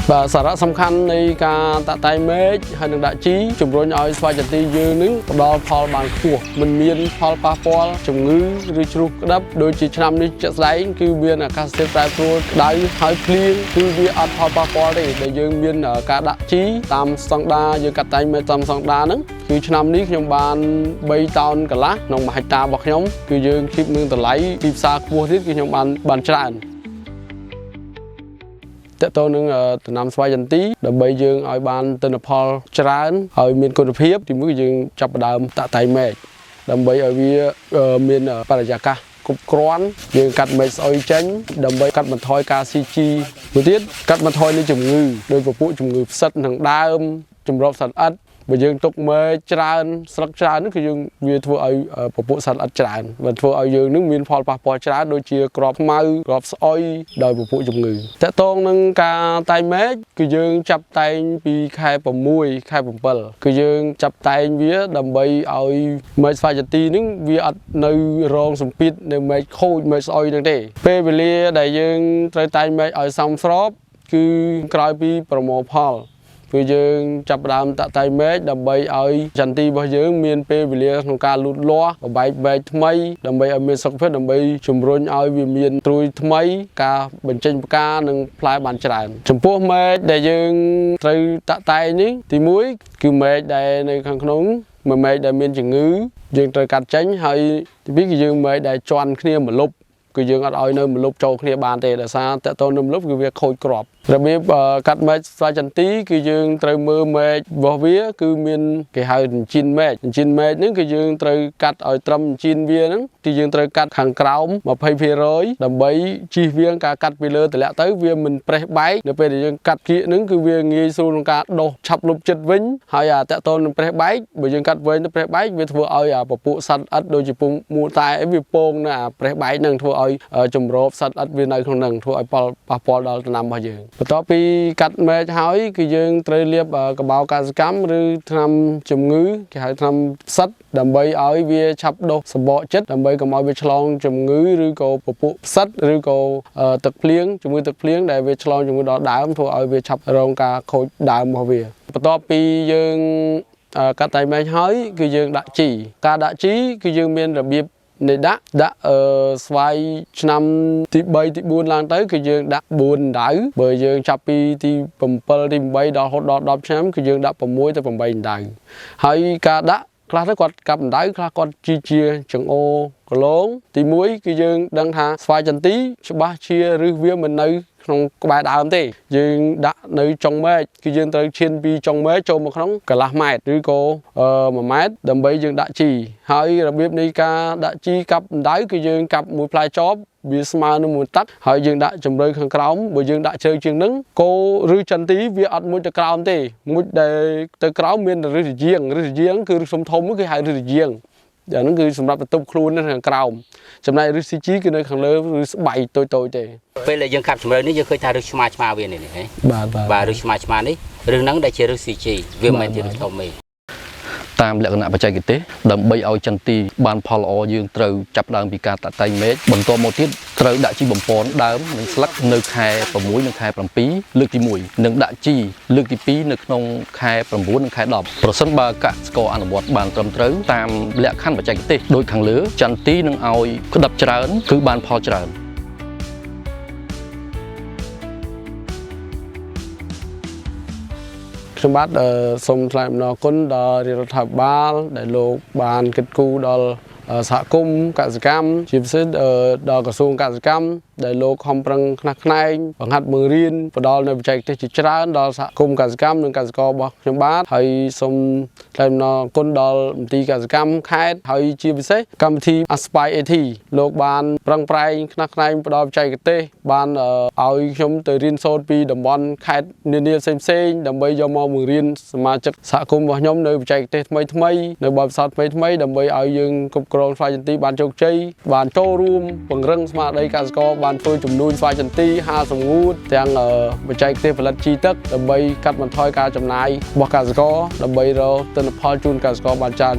Vàសារៈសំខាន់នៃការតាក់តែងមែកហើយនឹងដាក់ជីជំរុញឲ្យស្វាយចន្ទីយើងនឹងផ្ដល់ផលបានខ្ពស់មិនមានផលប៉ះពាល់ជំងឺឬជ្រុះក្តាប់ដូចជាឆ្នាំនេះជាក់ស្ដែងគឺមានអាកាសធាតុប្រែប្រួលក្តៅហើយភ្លៀងគឺវាអត់ផលប៉ះពាល់ទេដែលយើងមានការដាក់ជីតាមស្តង់ដារយើងកាត់តែងមែកតាមស្តង់ដារហ្នឹងគឺឆ្នាំនេះខ្ញុំបាន3តោនកន្លះក្នុង1ហិកតារបស់ខ្ញុំគឺយើងគិតនឹងតម្លៃទីផ្សារខ្ពស់ទៀតគឺខ្ញុំបានច្រើនតើតើនឹងដំណាំស្វាយចន្ទីដើម្បីយើងឲ្យបានទិន្នផលច្រើនហើយមានគុណភាពទីមួយយើងចាប់ផ្ដើមតាក់តែងមែកដើម្បីឲ្យវាមានបរិយាកាសគ្រប់គ្រាន់យើងកាត់មែកស្អុយចេញដើម្បីកាត់បន្ថយការស៊ីជីមួយទៀតកាត់បន្ថយនៃជំងឺដោយពពួកជំងឺផ្សិតនឹងដើមចម្រោះសត្វល្អិតបើយើងទុកមែកច្រើនស្លឹកច្រើននោះគឺយើងវាធ្វើឲ្យពពួកសត្វល្អិតច្រើនវាធ្វើឲ្យយើងនឹងមានផលប៉ះពាល់ច្រើនដូចជាក្របខ្មៅក្របស្អុយដោយពពួកជំងឺតើតងនឹងការតែងមែកគឺយើងចាប់តែងពីខែ6ខែ7គឺយើងចាប់តែងវាដើម្បីឲ្យមែកស្វាយចន្ទីនឹងវាអត់នៅរងសម្ពាធនៅមែកខូចមែកស្អុយនឹងទេពេលវេលាដែលយើងត្រូវតែងមែកឲ្យសមស្របគឺក្រោយពីប្រមូលផលគឺយើងចាប់ផ្ដើមតាក់តែងមែកដើម្បីឲ្យចន្ទីរបស់យើងមានពេលវេលាក្នុងការលូតលាស់បែកមែកថ្មីដើម្បីឲ្យមានសុខភាពដើម្បីជំរុញឲ្យវាមានត្រួយថ្មីការបញ្ចេញផ្កានិងផ្លែបានច្រើនចំពោះមែកដែលយើងត្រូវតាក់តែងនេះទី1គឺមែកដែលនៅខាងក្នុងមួយមែកដែលមានជំងឺយើងត្រូវកាត់ចេញហើយទី2គឺយើងមែកដែលជន់គ្នាម្លប់គឺយើងអត់ឲ្យនៅម្លប់ចូលគ្នាបានទេដោយសារតើតើនៅម្លប់គឺវាខូចគ្រាប់របៀបកាត់មែកស្វាយចន្ទីគឺយើងត្រូវមើលមែករបស់វាគឺមានគេហៅអញ្ជីនមែកហ្នឹងគឺយើងត្រូវកាត់ឲ្យត្រឹមអញ្ជីនវាហ្នឹងគឺយើងត្រូវកាត់ខាងក្រោម 20% ដើម្បីជៀសវាងការកាត់ពីលើតម្លាក់ទៅវាមិនប្រេះបែកនៅពេលដែលយើងកាត់គៀកហ្នឹងគឺវាងាយស្រួលក្នុងការដុសឆាប់លុបចិត្តវិញហើយតើតើនឹងប្រេះបែកបើយើងកាត់វែងទៅប្រេះបែកវាធ្វើឲ្យពពួកសត្វល្អិតដូចជាពងមូលតែវាពងនៅប្រេះបែកហ្នឹងធ្វើឲ្យចម្រោបសត្វល្អិតវានៅក្នុងហ្នឹងធ្វើឲ្យប៉ះពាល់ដល់ដំណាំរបស់យើងបន្ទាប់ពីកាត់មែកហើយគឺយើងត្រូវលាបកបោកសិកម្មឬថ្នាំជំងឺគេហៅថ្នាំផ្សិតដើម្បីឲ្យវាឆាប់ដុះសម្បកចិត្តដើម្បីកុំឲ្យវាឆ្លងជំងឺឬក៏ពពួកផ្សិតឬក៏ទឹកភ្លៀងជំងឺទឹកភ្លៀងដែលវាឆ្លងជំងឺដល់ដើមធ្វើឲ្យវាឆាប់រងការខូចដើមរបស់វាបន្ទាប់ពីយើងកាត់តែងមែកហើយគឺយើងដាក់ជីការដាក់ជីគឺយើងមានរបៀបនៃដាក់ស្វាយឆ្នាំទី3ទី4ឡើងទៅគឺយើងដាក់4ដៅបើយើងចាប់ពីទី7ទី8ដល់រហូតដល់10ឆ្នាំគឺយើងដាក់6ទៅ8ដៅហើយការដាក់ខ្លះទៅគាត់កាប់ដៅខ្លះគាត់ជាចង្អូគឡងទី1គឺយើងដឹងថាស្វាយចន្ទីច្បាស់ជាឬវាមិននៅក្នុងក្បែរដើមទេយើងដាក់នៅចុងមែកគឺយើងត្រូវឈានពីចុងមែកចូលមកក្នុងកន្លះម៉ែត្រឬក៏1ម៉ែត្រដើម្បីយើងដាក់ជីហើយរបៀបនៃការដាក់ជីកាប់ដៅគឺយើងកាប់មួយផ្លែចបវាស្មើនឹងមួយតាក់ហើយយើងដាក់ជម្រៅខាងក្រោមបើយើងដាក់ជ្រៅជាងហ្នឹងគោឬចន្ទីវាអត់មួយទៅក្រោមទេមួយដែលទៅក្រោមមានឫសរជាងគឺឫសធំគេហៅឫសរជាងអាហ្នឹងគឺសម្រាប់បន្ទប់ខ្លួននៅខាងក្រោមចំណែកឫសស៊ីជីគឺនៅខាងលើឬស្បៃតូចទេពេលដែលយើងកាប់ជម្រៅនេះយើងឃើញថាឫសឆ្មាវានេះហ៎បាទឫសឆ្មានេះឬហ្នឹងដែលជាឫសស៊ីជីវាមិនមែនជាឫសធំទេតាមលក្ខណៈបច្ចេកទេសដើម្បីឲ្យចន្ទីបានផលល្អយើងត្រូវចាប់ដើមពីការតាក់តែងមែកបន្តមកទៀតត្រូវដាក់ជីបំពន់ដើមនិងស្លឹកនៅខែ6និងខែ7លើកទី1និងដាក់ជីលើកទី2នៅក្នុងខែ9និងខែ10ប្រសិនបើកសិករអនុវត្តបានត្រឹមត្រូវតាមលក្ខខណ្ឌបច្ចេកទេសដូចខាងលើចន្ទីនឹងឲ្យក្តាប់ច្រើនគឺបានផលច្រើនខ្ញុំបាទសូមថ្លែងអំណរគុណដល់រាជរដ្ឋាភិបាលដែលលោកបានគិតគូរដល់សហគមន៍កសិកម្មជាពិសេសដល់ក្រសួងកសិកម្មដែលលោកខំប្រឹងខ្នះខ្នែងបង្ហាត់បង្រៀនផ្ដល់នៅបច្ចេកទេសជាច្រើនដល់សហគមន៍កសិកម្មនិងកសិកររបស់ខ្ញុំបាទហើយសូមថ្លែងអំណរគុណដល់មន្ទីរកសិកម្មខេត្តហើយជាពិសេសកម្មវិធី Aspire AT លោកបានប្រឹងប្រែងខ្នះខ្នែងផ្ដល់បច្ចេកទេសបានឲ្យខ្ញុំទៅរៀនសូត្រពីតំបន់ខេត្តនានាផ្សេងដើម្បីយកមកបង្រៀនសមាជិកសហគមន៍របស់ខ្ញុំនៅបច្ចេកទេសថ្មីនៅបទពិសោធន៍ថ្មីដើម្បីឲ្យយើងគ្រប់គ្រងស្វាយចន្ទីបានជោគជ័យបានចូលរួមពង្រឹងស្មារតីកសិករបានធ្វើជំនួញស្វាយចន្ទីហាលសម្ងួតទាំងបច្ចេកទេសផលិតជីទឹកដើម្បីកាត់បន្ថយការចំណាយរបស់កសិករដើម្បីរកទិន្នផលជូនកសិករបានច្រើន